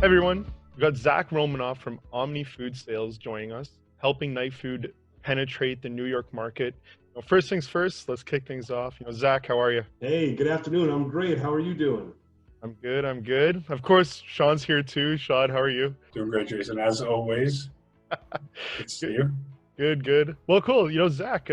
everyone. We got Zach Romanoff from Omni Food Sales joining us, helping Nightfood penetrate the New York market. First things first, let's kick things off. Zach, how are you? Hey, good afternoon. I'm great. How are you doing? I'm good. I'm good. Of course, Sean's here too. Sean, how are you? Doing great, Jason. As always, good to see Good, you. good, good. Well, cool. Zach,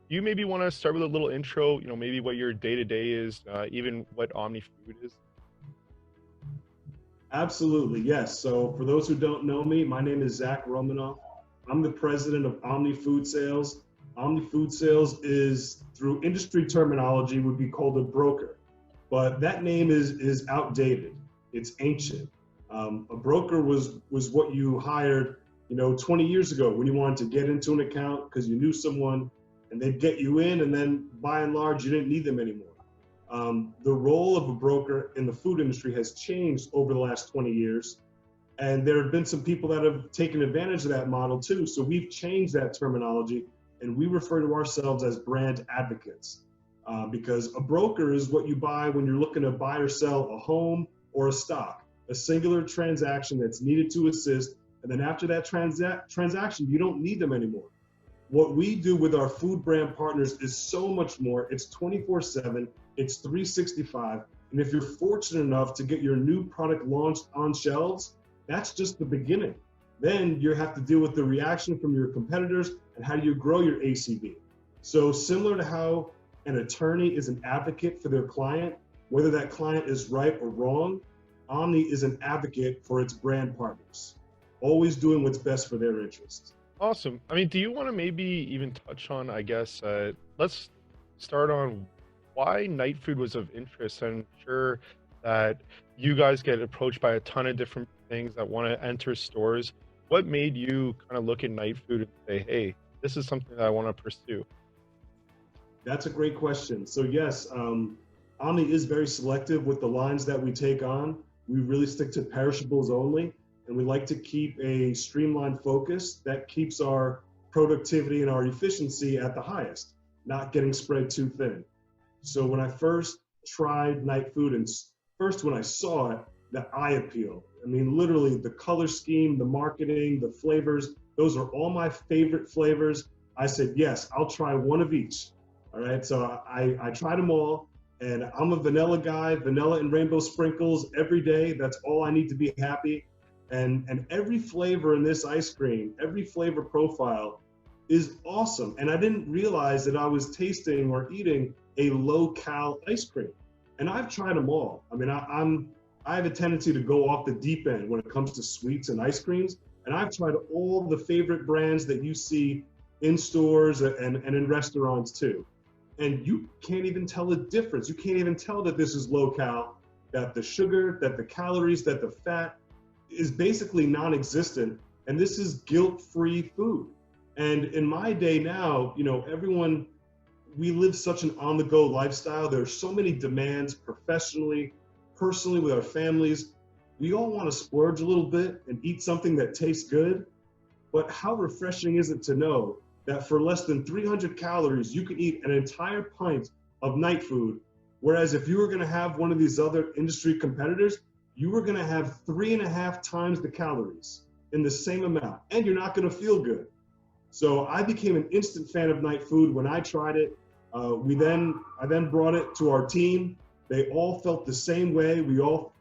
you maybe want to start with a little intro. Maybe what your day to day is, even what Omni Food is. Absolutely, yes. So for those who don't know me, my name is Zach Romanoff. I'm the president of Omni Food Sales. Omni Food Sales is, through industry terminology, would be called a broker. But that name is outdated. It's ancient. A broker was what you hired, 20 years ago when you wanted to get into an account because you knew someone and they'd get you in, and then by and large, you didn't need them anymore. The role of a broker in the food industry has changed over the last 20 years. And there have been some people that have taken advantage of that model too. So we've changed that terminology and we refer to ourselves as brand advocates. Because a broker is what you buy when you're looking to buy or sell a home or a stock, a singular transaction that's needed to assist. And then after that transaction, you don't need them anymore. What we do with our food brand partners is so much more. It's 24/7, it's 365. And if you're fortunate enough to get your new product launched on shelves, that's just the beginning. Then you have to deal with the reaction from your competitors and how do you grow your ACV. So similar to how an attorney is an advocate for their client, whether that client is right or wrong, Omni is an advocate for its brand partners, always doing what's best for their interests. Awesome. Do you want to maybe even touch on, let's start on why Nightfood was of interest? I'm sure that you guys get approached by a ton of different things that want to enter stores. What made you kind of look at Nightfood and say, hey, this is something that I want to pursue? That's a great question. So yes, Omni is very selective with the lines that we take on. We really stick to perishables only. And we like to keep a streamlined focus that keeps our productivity and our efficiency at the highest, not getting spread too thin. So when I first tried Nightfood and first when I saw it, the eye appeal, literally the color scheme, the marketing, the flavors, those are all my favorite flavors. I said, yes, I'll try one of each. All right, so I tried them all, and I'm a vanilla guy, vanilla and rainbow sprinkles every day. That's all I need to be happy. And every flavor in this ice cream, every flavor profile is awesome. And I didn't realize that I was tasting or eating a low-cal ice cream. And I've tried them all. I have a tendency to go off the deep end when it comes to sweets and ice creams. And I've tried all the favorite brands that you see in stores and in restaurants too. And you can't even tell the difference. You can't even tell that this is low-cal, that the sugar, that the calories, that the fat is basically non-existent, and this is guilt-free food. And in my day now, everyone, we live such an on-the-go lifestyle. There's so many demands professionally, personally, with our families. We all want to splurge a little bit and eat something that tastes good, but how refreshing is it to know that for less than 300 calories, you can eat an entire pint of Nightfood, whereas if you were going to have one of these other industry competitors, you were going to have 3.5 times the calories in the same amount, and you're not going to feel good. So I became an instant fan of Nightfood when I tried it. I then brought it to our team. They all felt the same way. We all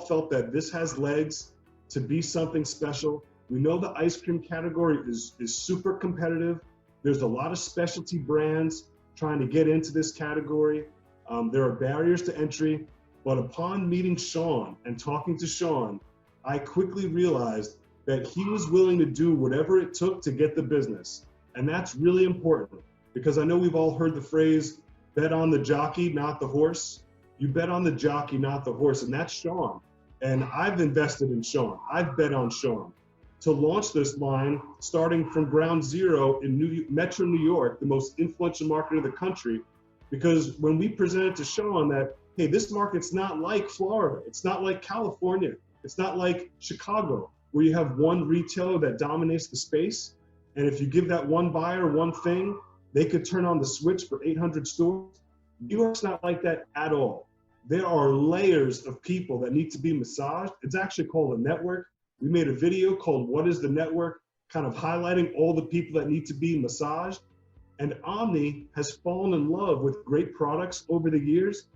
felt that this has legs to be something special. We know the ice cream category is super competitive. There's a lot of specialty brands trying to get into this category. There are barriers to entry. But upon meeting Sean and talking to Sean, I quickly realized that he was willing to do whatever it took to get the business. And that's really important because I know we've all heard the phrase, bet on the jockey, not the horse. You bet on the jockey, not the horse, and that's Sean. And I've invested in Sean. I've bet on Sean to launch this line starting from ground zero in Metro New York, the most influential market in the country. Because when we presented to Sean that, hey, this market's not like Florida. It's not like California. It's not like Chicago, where you have one retailer that dominates the space. And if you give that one buyer one thing, they could turn on the switch for 800 stores. New York's not like that at all. there are layers of people that need to be massaged. It's actually called a network. We made a video called What is the Network, kind of highlighting all the people that need to be massaged. And Omni has fallen in love with great products over the years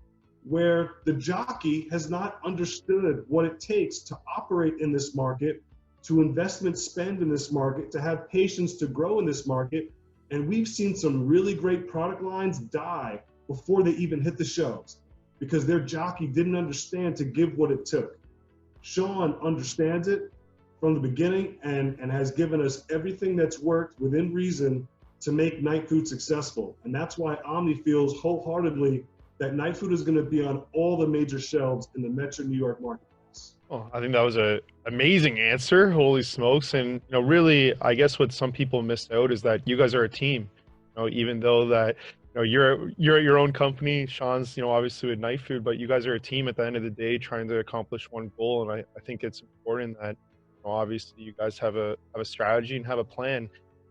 where the jockey has not understood what it takes to operate in this market, to investment spend in this market, to have patience to grow in this market. And we've seen some really great product lines die before they even hit the shelves because their jockey didn't understand to give what it took. Sean understands it from the beginning and has given us everything that's worked within reason to make Nightfood successful. And that's why Omni feels wholeheartedly that Nightfood is going to be on all the major shelves in the Metro New York marketplace. Oh, I think that was an amazing answer. Holy smokes. And, really, I guess what some people missed out is that you guys are a team, even though that, you're at your own company, Sean's, obviously with Nightfood, but you guys are a team at the end of the day trying to accomplish one goal. And I think it's important that, obviously you guys have a strategy and have a plan.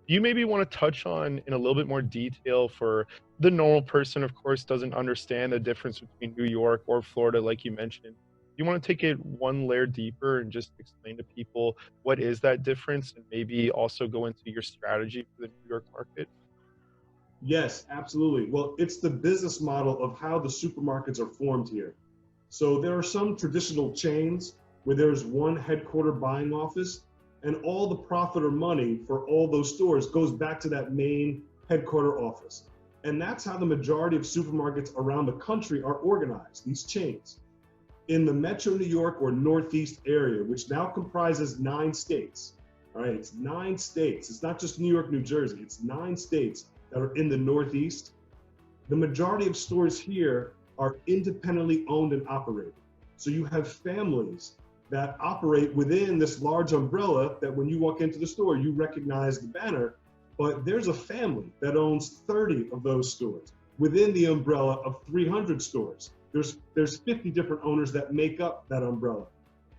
Do you maybe want to touch on in a little bit more detail for the normal person, of course, doesn't understand the difference between New York or Florida, like you mentioned. You want to take it one layer deeper and just explain to people what is that difference and maybe also go into your strategy for the New York market? Yes, absolutely. Well, it's the business model of how the supermarkets are formed here. So there are some traditional chains where there's one headquarter buying office and all the profit or money for all those stores goes back to that main headquarter office. And that's how the majority of supermarkets around the country are organized, these chains. In the Metro New York or Northeast area, which now comprises 9 states, all right, it's 9 states. It's not just New York, New Jersey, it's 9 states that are in the Northeast. The majority of stores here are independently owned and operated. So you have families that operate within this large umbrella that when you walk into the store, you recognize the banner, but there's a family that owns 30 of those stores within the umbrella of 300 stores. There's 50 different owners that make up that umbrella.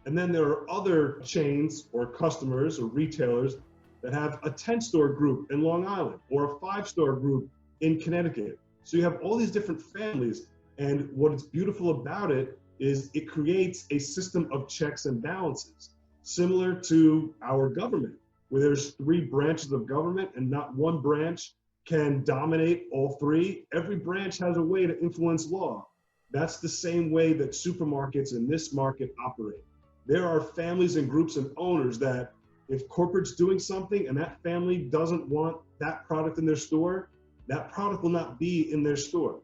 And then there are other chains or customers or retailers that have a 10-store group in Long Island or a 5-store group in Connecticut. So you have all these different families. And what is beautiful about it is it creates a system of checks and balances, similar to our government, where there's 3 branches of government and not one branch can dominate all 3. Every branch has a way to influence law. That's the same way that supermarkets in this market operate. There are families and groups and owners that if corporate's doing something and that family doesn't want that product in their store, that product will not be in their store.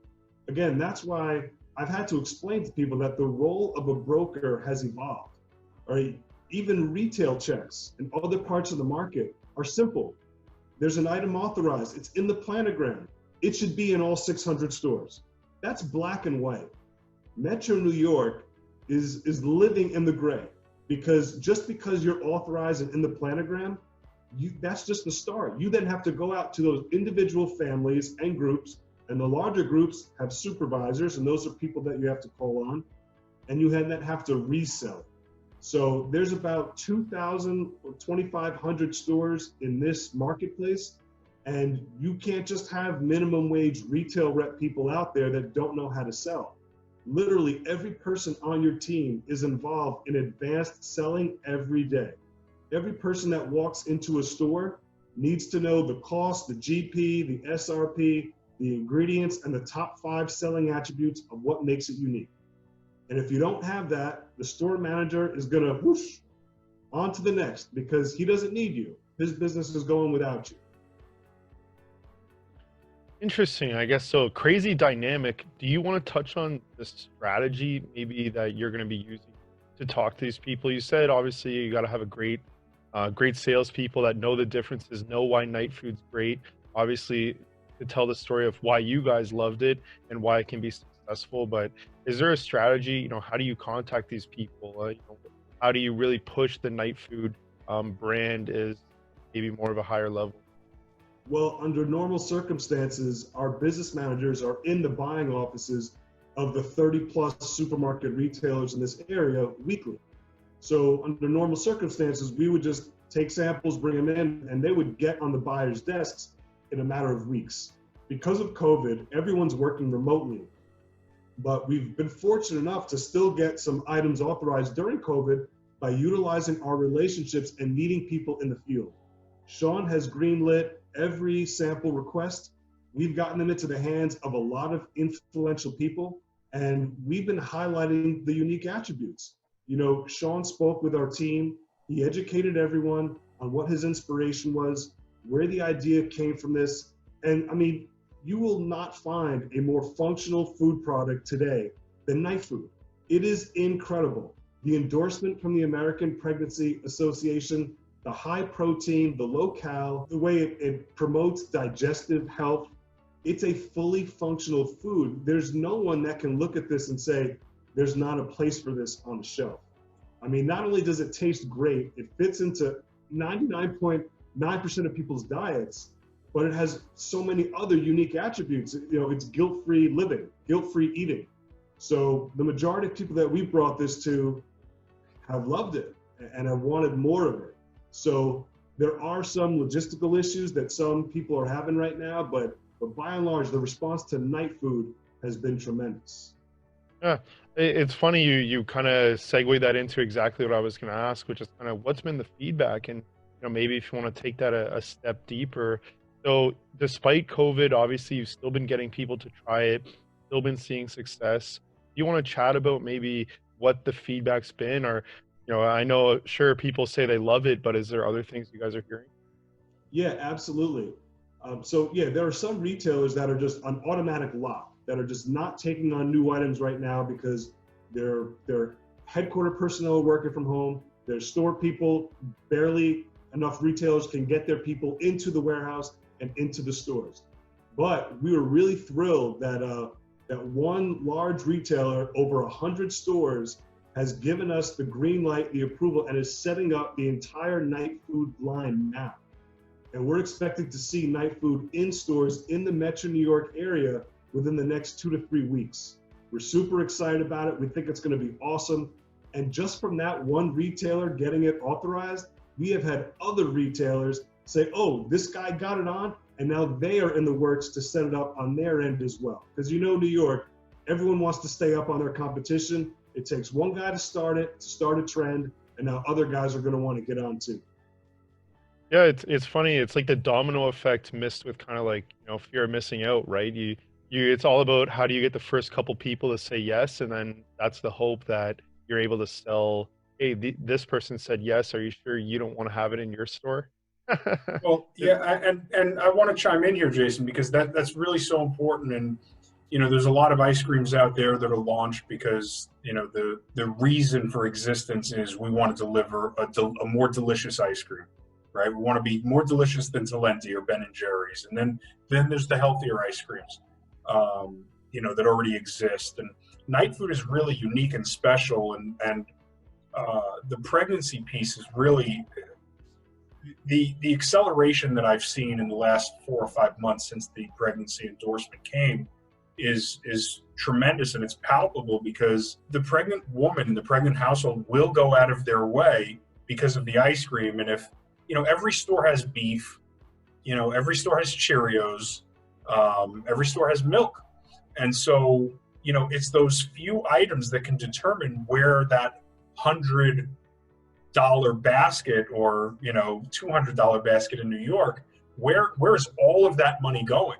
Again, that's why I've had to explain to people that the role of a broker has evolved. Right? Even retail checks in other parts of the market are simple. There's an item authorized, it's in the planogram. It should be in all 600 stores. That's black and white. Metro New York is living in the gray because just because you're authorized and in the planogram, that's just the start. You then have to go out to those individual families and groups, and the larger groups have supervisors, and those are people that you have to call on, and you then have to resell. So there's about 2,000 or 2,500 stores in this marketplace, and you can't just have minimum wage retail rep people out there that don't know how to sell. Literally every person on your team is involved in advanced selling every day. Every person that walks into a store needs to know the cost, the GP, the SRP, the ingredients, and the top 5 selling attributes of what makes it unique. And if you don't have that, the store manager is gonna whoosh on to the next because he doesn't need you. His business is going without you. Interesting, I guess. So crazy dynamic. Do you want to touch on the strategy maybe that you're going to be using to talk to these people? You said obviously you got to have a great salespeople that know the differences, know why Nightfood's great. Obviously, to tell the story of why you guys loved it and why it can be successful. But is there a strategy? How do you contact these people? How do you really push the Nightfood brand is maybe more of a higher level? Well, under normal circumstances, our business managers are in the buying offices of the 30+ supermarket retailers in this area weekly. So under normal circumstances, we would just take samples, bring them in, and they would get on the buyers' desks in a matter of weeks. Because of COVID, everyone's working remotely. but we've been fortunate enough to still get some items authorized during COVID by utilizing our relationships and meeting people in the field. Sean has greenlit every sample request. We've gotten them into the hands of a lot of influential people, and we've been highlighting the unique attributes. You know, Sean spoke with our team. He educated everyone on what his inspiration was, where the idea came from this. And I mean, you will not find a more functional food product today than Nightfood. It is incredible. The endorsement from the American Pregnancy Association, the high protein, the low cal, the way it promotes digestive health, it's a fully functional food. There's no one that can look at this and say, there's not a place for this on the shelf. I mean, not only does it taste great, it fits into 99.9% of people's diets, but it has so many other unique attributes. You know, it's guilt-free living, guilt-free eating. So the majority of people that we brought this to have loved it and have wanted more of it. So there are some logistical issues that some people are having right now, but by and large, the response to Nightfood has been tremendous. Yeah, it's funny you kind of segue that into exactly what I was going to ask, which is kind of what's been the feedback, and maybe if you want to take that a step deeper. So despite COVID, obviously you've still been getting people to try it, still been seeing success. You want to chat about maybe what the feedback's been, or I know sure people say they love it, but is there other things you guys are hearing? Yeah, absolutely. So yeah, there are some retailers that are just on automatic lock, that are just not taking on new items right now because their headquarter personnel are working from home. Their store people, barely enough retailers can get their people into the warehouse and into the stores. But we were really thrilled that that one large retailer, over 100 stores, has given us the green light, the approval, and is setting up the entire Nightfood line now. And we're expecting to see Nightfood in stores in the Metro New York area within the next 2 to 3 weeks. We're super excited about it. We think it's going to be awesome. And just from that one retailer getting it authorized, we have had other retailers say, oh, this guy got it on, and now they are in the works to set it up on their end as well. Because New York, everyone wants to stay up on their competition. It takes one guy to start it, to start a trend, and now other guys are going to want to get on too. Yeah, it's funny. It's like the domino effect mixed with kind of like, fear of missing out, right? It's all about how do you get the first couple people to say yes, and then that's the hope that you're able to sell. Hey, this person said yes. Are you sure you don't want to have it in your store? Well, yeah, and I want to chime in here, Jason, because that's really so important. And there's a lot of ice creams out there that are launched because the reason for existence is we want to deliver a more delicious ice cream, right? We want to be more delicious than Talenti or Ben and Jerry's, and then there's the healthier ice creams, that already exist. And Nightfood is really unique and special, and the pregnancy piece is really the acceleration that I've seen in the last 4 or 5 months since the pregnancy endorsement came is tremendous, and it's palpable because the pregnant woman, the pregnant household will go out of their way because of the ice cream. And if every store has beef, every store has Cheerios, every store has milk, and so it's those few items that can determine where that $100 basket or $200 basket in New York, where is all of that money going?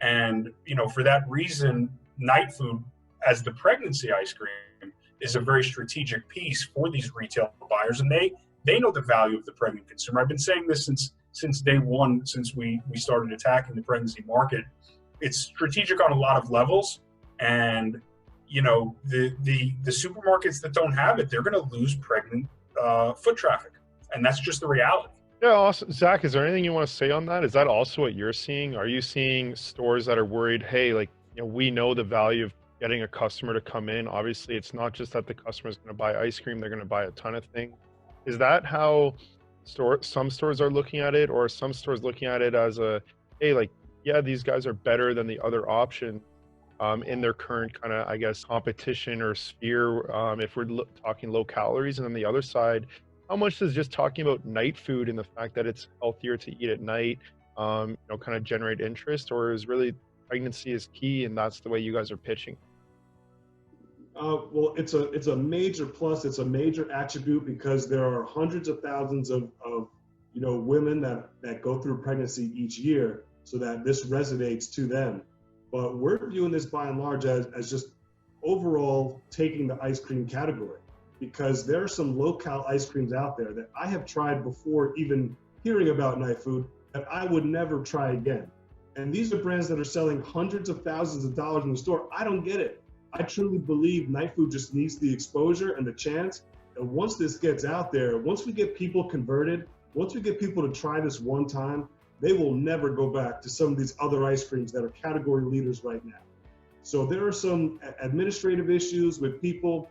And for that reason, Nightfood as the pregnancy ice cream is a very strategic piece for these retail buyers, and they know the value of the pregnant consumer. I've been saying this since day one, since we started attacking the pregnancy market. It's strategic on a lot of levels, and the supermarkets that don't have it, they're going to lose pregnant foot traffic, and that's just the reality. Yeah, awesome. Zach, is there anything you want to say on that? Is that also what you're seeing? Are you seeing stores that are worried, hey, like, we know the value of getting a customer to come in. Obviously, it's not just that the customer is going to buy ice cream, they're going to buy a ton of things. Is that how some stores are looking at it, or some stores looking at it as hey, like, yeah, these guys are better than the other option in their current kind of, I guess, competition or sphere, if we're talking low calories? And then the other side, how much does just talking about Nightfood and the fact that it's healthier to eat at night, kind of generate interest, or is really pregnancy is key and that's the way you guys are pitching? Well, it's a major plus. It's a major attribute because there are hundreds of thousands of women that go through pregnancy each year, so that this resonates to them. But we're viewing this by and large as just overall taking the ice cream category, because there are some low-cal ice creams out there that I have tried before even hearing about Nightfood that I would never try again. And these are brands that are selling hundreds of thousands of dollars in the store. I don't get it. I truly believe Nightfood just needs the exposure and the chance. And once this gets out there, once we get people converted, once we get people to try this one time, they will never go back to some of these other ice creams that are category leaders right now. So there are some administrative issues with people.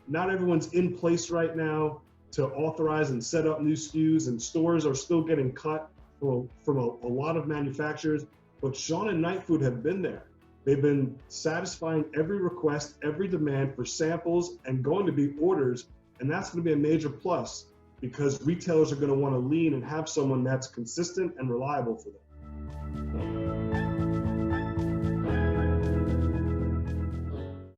Not everyone's in place right now to authorize and set up new SKUs, and stores are still getting cut from a lot of manufacturers. But Sean and Nightfood have been there. They've been satisfying every request, every demand for samples and going to be orders. And that's going to be a major plus, because retailers are going to want to lean and have someone that's consistent and reliable for them.